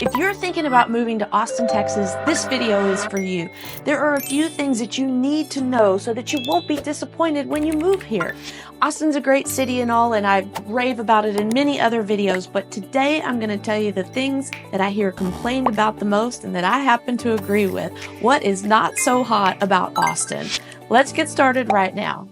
If you're thinking about moving to Austin, Texas, this video is for you. There are a few things that you need to know so that you won't be disappointed when you move here. Austin's a great city and all, and I rave about it in many other videos, but today I'm going to tell you the things that I hear complained about the most and that I happen to agree with. What is not so hot about Austin? Let's get started right now.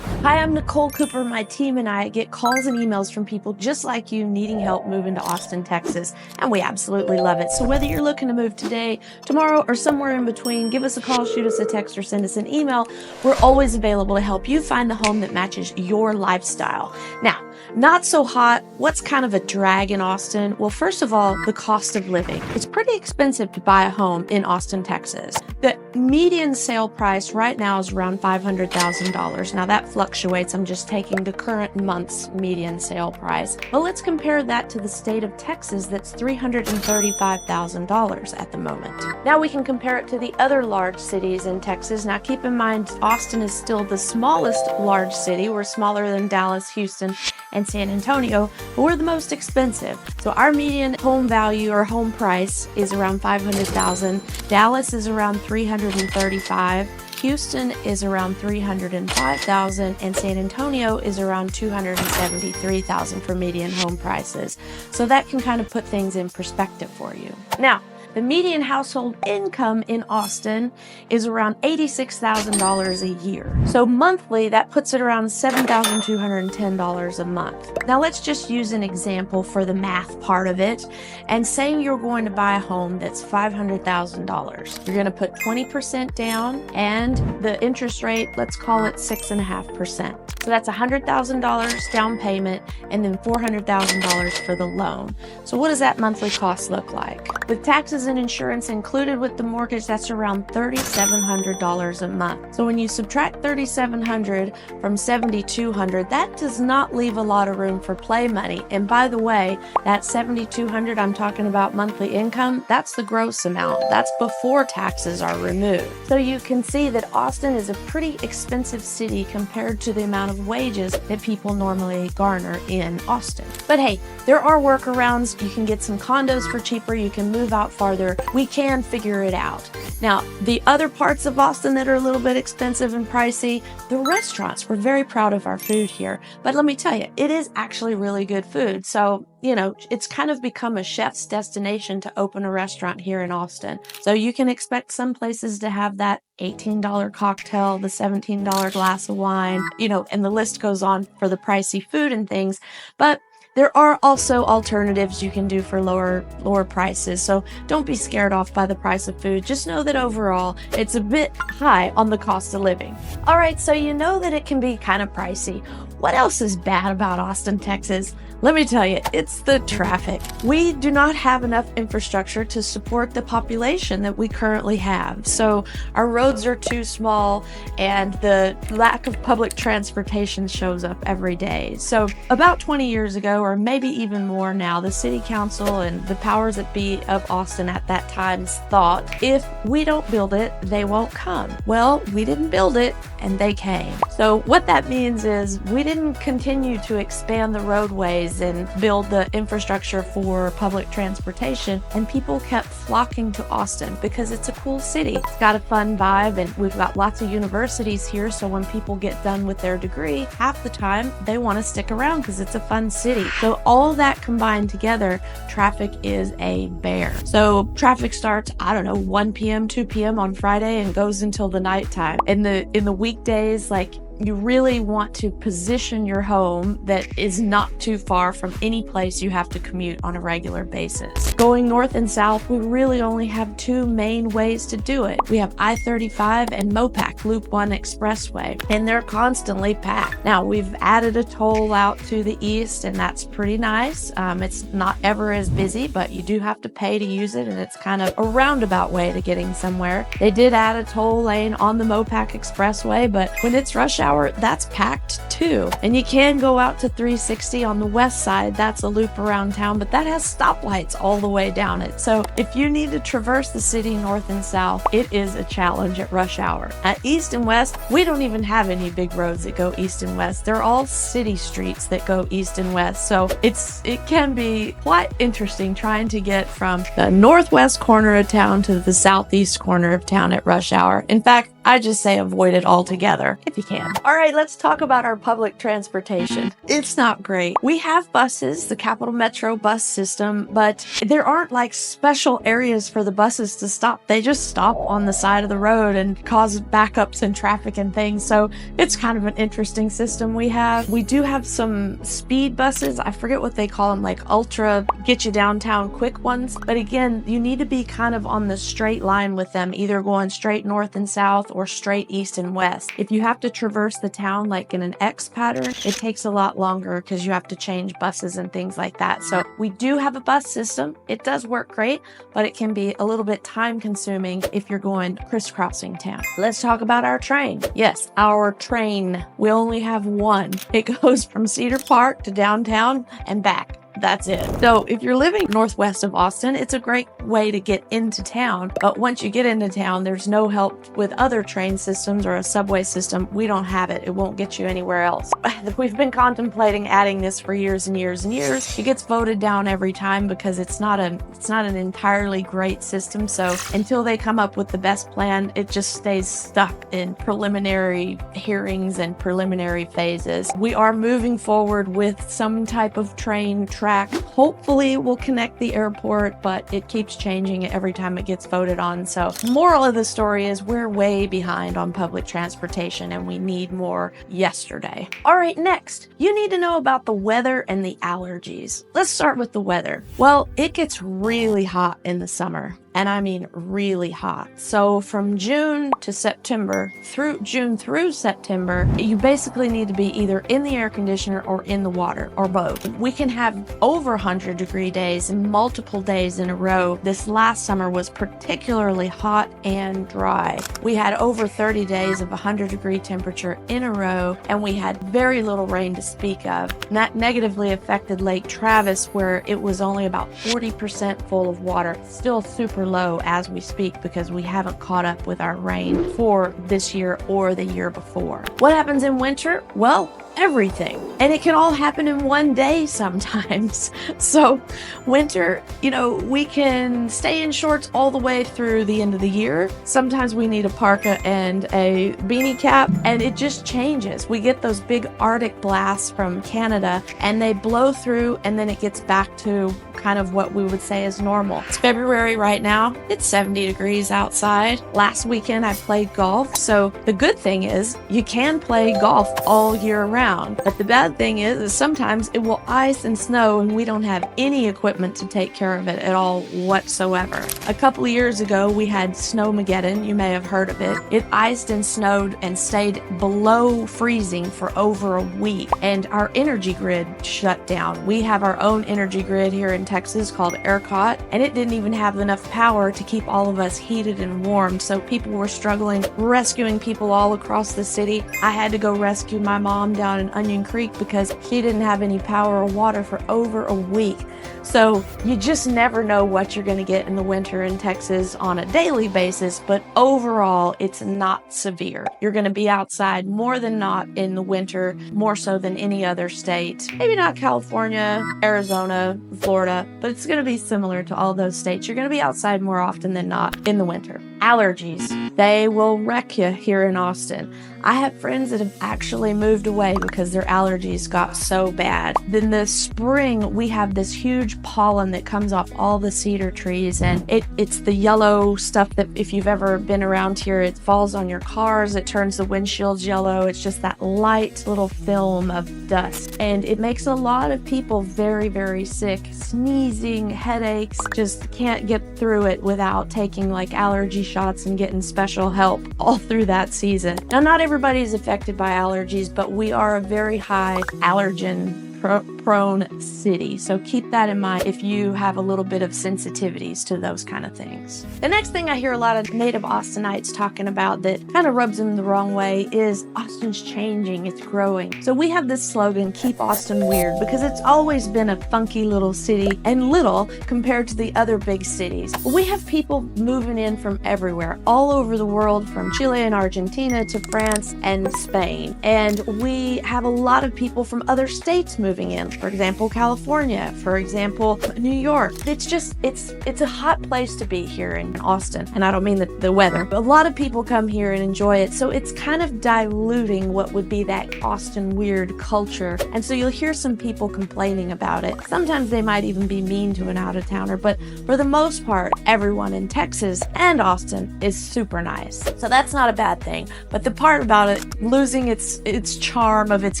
Hi, I'm Nicole Cooper. My team and I get calls and emails from people just like you needing help moving to Austin, Texas, and we absolutely love it. So whether you're looking to move today, tomorrow, or somewhere in between, give us a call, shoot us a text, or send us an email. We're always available to help you find the home that matches your lifestyle. Now, not so hot. What's kind of a drag in Austin? Well, first of all, the cost of living. It's pretty expensive to buy a home in Austin, Texas. The median sale price right now is around $500,000. Now that fluctuates. I'm just taking the current month's median sale price. But let's compare that to the state of Texas that's $335,000 at the moment. Now we can compare it to the other large cities in Texas. Now keep in mind, Austin is still the smallest large city. We're smaller than Dallas, Houston, and San Antonio, but we're the most expensive. So our median home value or home price is around $500,000. Dallas is around $335,000. Houston is around $305,000, and San Antonio is around $273,000 for median home prices. So that can kind of put things in perspective for you. Now, the median household income in Austin is around $86,000 a year. So monthly, that puts it around $7,210 a month. Now let's just use an example for the math part of it. And say you're going to buy a home that's $500,000. You're going to put 20% down, and the interest rate, let's call it 6.5%. So that's $100,000 down payment and then $400,000 for the loan. So what does that monthly cost look like? With taxes and insurance included with the mortgage, that's around $3,700 a month. So when you subtract $3,700 from $7,200, that does not leave a lot of room for play money. And by the way, that $7,200 I'm talking about monthly income, that's the gross amount. That's before taxes are removed. So you can see that Austin is a pretty expensive city compared to the amount of wages that people normally garner in Austin. But hey, there are workarounds. You can get some condos for cheaper. You can move out farther. We can figure it out. Now, the other parts of Austin that are a little bit expensive and pricey, the restaurants. We're very proud of our food here. But let me tell you, it is actually really good food. So, you know, it's kind of become a chef's destination to open a restaurant here in Austin. So you can expect some places to have that $18 cocktail, the $17 glass of wine, you know, and the list goes on for the pricey food and things. But there are also alternatives you can do for lower prices. So don't be scared off by the price of food. Just know that overall, it's a bit high on the cost of living. All right, so you know that it can be kind of pricey. What else is bad about Austin, Texas? Let me tell you, it's the traffic. We do not have enough infrastructure to support the population that we currently have. So our roads are too small, and the lack of public transportation shows up every day. So about 20 years ago, or maybe even more now, the city council and the powers that be of Austin at that time thought, if we don't build it, they won't come. Well, we didn't build it, and they came. So what that means is we didn't continue to expand the roadways and build the infrastructure for public transportation, and people kept flocking to Austin because it's a cool city. It's got a fun vibe, and we've got lots of universities here, so when people get done with their degree, half the time they want to stick around because it's a fun city. So all that combined together, traffic is a bear. So traffic starts, I don't know, 1 p.m., 2 p.m. on Friday and goes until the nighttime. In the weekdays, like, you really want to position your home that is not too far from any place you have to commute on a regular basis. Going north and south, we really only have two main ways to do it. We have I-35 and Mopac Loop 1 Expressway, and they're constantly packed. Now, we've added a toll out to the east, and that's pretty nice. It's not ever as busy, but you do have to pay to use it, and it's kind of a roundabout way to getting somewhere. They did add a toll lane on the Mopac Expressway, but when it's rush hour, hour, that's packed too. And you can go out to 360 on the west side. That's a loop around town, but that has stoplights all the way down it. So if you need to traverse the city north and south, it is a challenge at rush hour. At east and west, we don't even have any big roads that go east and west. They're all city streets that go east and west. So it can be quite interesting trying to get from the northwest corner of town to the southeast corner of town at rush hour. In fact, I just say avoid it altogether if you can. All right, let's talk about our public transportation. It's not great. We have buses, the Capital Metro bus system, but there aren't like special areas for the buses to stop. They just stop on the side of the road and cause backups and traffic and things. So it's kind of an interesting system we have. We do have some speed buses. I forget what they call them, like ultra get you downtown quick ones. But again, you need to be kind of on the straight line with them, either going straight north and south or straight east and west. If you have to traverse the town like in an X pattern, it takes a lot longer because you have to change buses and things like that. So we do have a bus system. It does work great, but it can be a little bit time consuming if you're going crisscrossing town. Let's talk about our train. Yes, our train. We only have one. It goes from Cedar Park to downtown and back. That's it. So if you're living northwest of Austin, it's a great way to get into town. But once you get into town, there's no help with other train systems or a subway system. We don't have it. It won't get you anywhere else. We've been contemplating adding this for years and years and years. It gets voted down every time because it's not an entirely great system. So until they come up with the best plan, it just stays stuck in preliminary hearings and preliminary phases. We are moving forward with some type of train track. Hopefully we'll connect the airport, but it keeps changing every time it gets voted on. So moral of the story is we're way behind on public transportation and we need more yesterday. All right, next, you need to know about the weather and the allergies. Let's start with the weather. Well, it gets really hot in the summer. And I mean really hot. So from June to September, through June through September, you basically need to be either in the air conditioner or in the water, or both. We can have over 100-degree days and multiple days in a row. This last summer was particularly hot and dry. We had over 30 days of 100-degree temperature in a row, and we had very little rain to speak of. And that negatively affected Lake Travis, where it was only about 40% full of water. Still super low as we speak because we haven't caught up with our rain for this year or the year before. What happens in winter? Well, everything. And it can all happen in one day sometimes. So winter, we can stay in shorts all the way through the end of the year. Sometimes we need a parka and a beanie cap, and it just changes. We get those big Arctic blasts from Canada and they blow through, and then it gets back to kind of what we would say is normal. It's February right now. It's 70 degrees outside. Last weekend I played golf. So the good thing is you can play golf all year round. But the bad thing is sometimes it will ice and snow and we don't have any equipment to take care of it at all whatsoever. A couple of years ago, we had Snowmageddon. You may have heard of it. It iced and snowed and stayed below freezing for over a week, and our energy grid shut down. We have our own energy grid here in Texas called ERCOT, and it didn't even have enough power to keep all of us heated and warmed. So people were struggling, rescuing people all across the city. I had to go rescue my mom down in Onion Creek because she didn't have any power or water for over a week. So you just never know what you're going to get in the winter in Texas on a daily basis, but overall it's not severe. You're going to be outside more than not in the winter, more so than any other state. Maybe not California, Arizona, Florida, but it's going to be similar to all those states. You're going to be outside more often than not in the winter. Allergies, they will wreck you here in Austin. I have friends that have actually moved away because their allergies got so bad. Then the spring, we have this huge pollen that comes off all the cedar trees, and it's the yellow stuff that if you've ever been around here, it falls on your cars, it turns the windshields yellow. It's just that light little film of dust, and it makes a lot of people very, very sick. Sneezing, headaches, just can't get through it without taking like allergy shots and getting special help all through that season. Now, not everybody's affected by allergies, but we are a very high allergen prone city. So keep that in mind if you have a little bit of sensitivities to those kind of things. The next thing I hear a lot of native Austinites talking about that kind of rubs them the wrong way is Austin's changing, it's growing. So we have this slogan, keep Austin weird, because it's always been a funky little city and little compared to the other big cities. We have people moving in from everywhere, all over the world, from Chile and Argentina to France and Spain. And we have a lot of people from other states moving in. For example, California, for example, New York. It's a hot place to be here in Austin. And I don't mean the weather. A lot of people come here and enjoy it. So it's kind of diluting what would be that Austin weird culture. And so you'll hear some people complaining about it. Sometimes they might even be mean to an out-of-towner, but for the most part, everyone in Texas and Austin is super nice. So that's not a bad thing. But the part about it losing its charm of its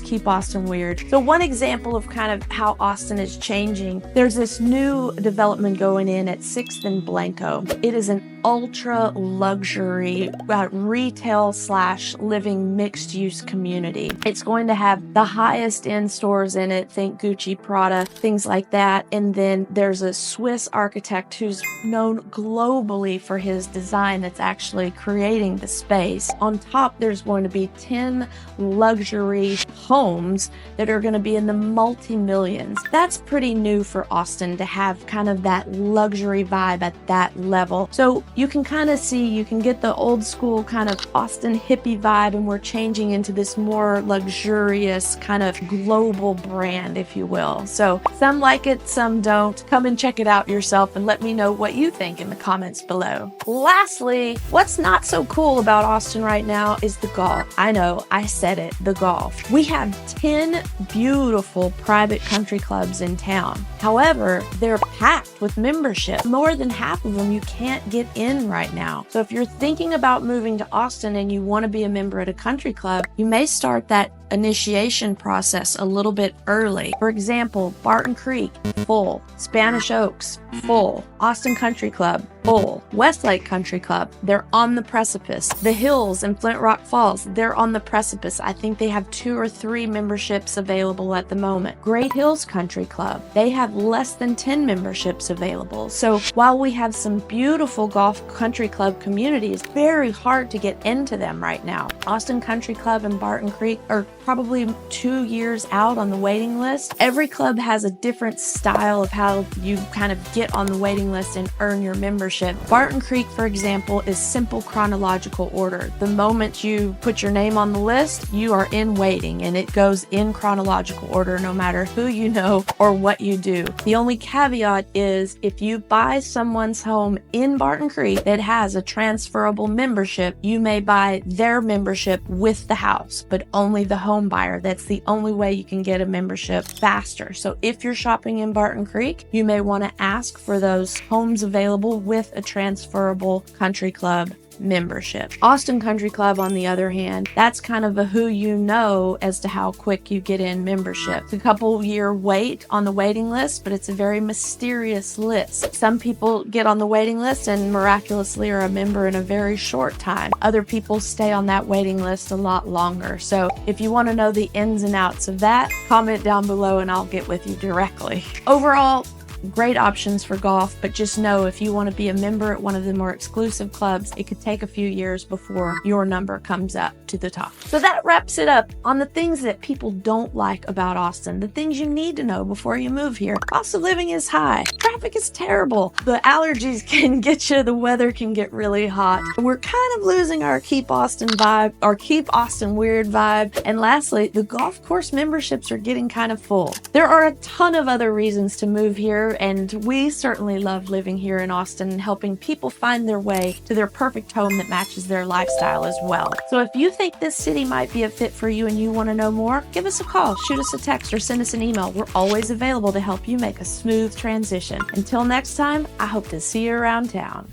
keep Austin weird. So one example of kind of how Austin is changing, there's this new development going in at 6th and Blanco. It is an ultra luxury retail / living mixed use community. It's going to have the highest end stores in it, think Gucci, Prada, things like that. And then there's a Swiss architect who's known globally for his design that's actually creating the space. On top, there's going to be 10 luxury homes that are going to be in the multi-millions. That's pretty new for Austin to have kind of that luxury vibe at that level. So you can kind of see, you can get the old school kind of Austin hippie vibe, and we're changing into this more luxurious kind of global brand, if you will. So some like it, some don't. Come and check it out yourself and let me know what you think in the comments below. Lastly, what's not so cool about Austin right now is the golf. I know, I said it, the golf. We have 10 beautiful private country clubs in town. However, they're packed with membership. More than half of them you can't get in right now. So if you're thinking about moving to Austin and you want to be a member at a country club, you may start that initiation process a little bit early. For example, Barton Creek, full. Spanish Oaks, full. Austin Country Club, full. Westlake Country Club, they're on the precipice. The Hills in Flint Rock Falls, they're on the precipice. I think they have 2 or 3 memberships available at the moment. Great Hills Country Club, they have less than 10 memberships available. So while we have some beautiful golf country club communities, very hard to get into them right now. Austin Country Club and Barton Creek are probably 2 years out on the waiting list. Every club has a different style of how you kind of get on the waiting list and earn your membership. Barton Creek, for example, is simple chronological order. The moment you put your name on the list, you are in waiting, and it goes in chronological order no matter who you know or what you do. The only caveat is if you buy someone's home in Barton Creek that has a transferable membership, you may buy their membership with the house, but only the home buyer. That's the only way you can get a membership faster. So if you're shopping in Barton Creek, you may want to ask for those homes available with a transferable country club membership. Austin Country Club, on the other hand, that's kind of a who you know as to how quick you get in membership. It's a couple year wait on the waiting list, but it's a very mysterious list. Some people get on the waiting list and miraculously are a member in a very short time. Other people stay on that waiting list a lot longer. So if you want to know the ins and outs of that, comment down below and I'll get with you directly. Overall, great options for golf, but just know if you want to be a member at one of the more exclusive clubs, it could take a few years before your number comes up to the top. So that wraps it up on the things that people don't like about Austin, the things you need to know before you move here. Cost of living is high. Traffic is terrible. The allergies can get you. The weather can get really hot. We're kind of losing our keep Austin vibe, our keep Austin weird vibe. And lastly, the golf course memberships are getting kind of full. There are a ton of other reasons to move here, and we certainly love living here in Austin and helping people find their way to their perfect home that matches their lifestyle as well. So if you think this city might be a fit for you and you want to know more, give us a call, shoot us a text, or send us an email. We're always available to help you make a smooth transition. Until next time, I hope to see you around town.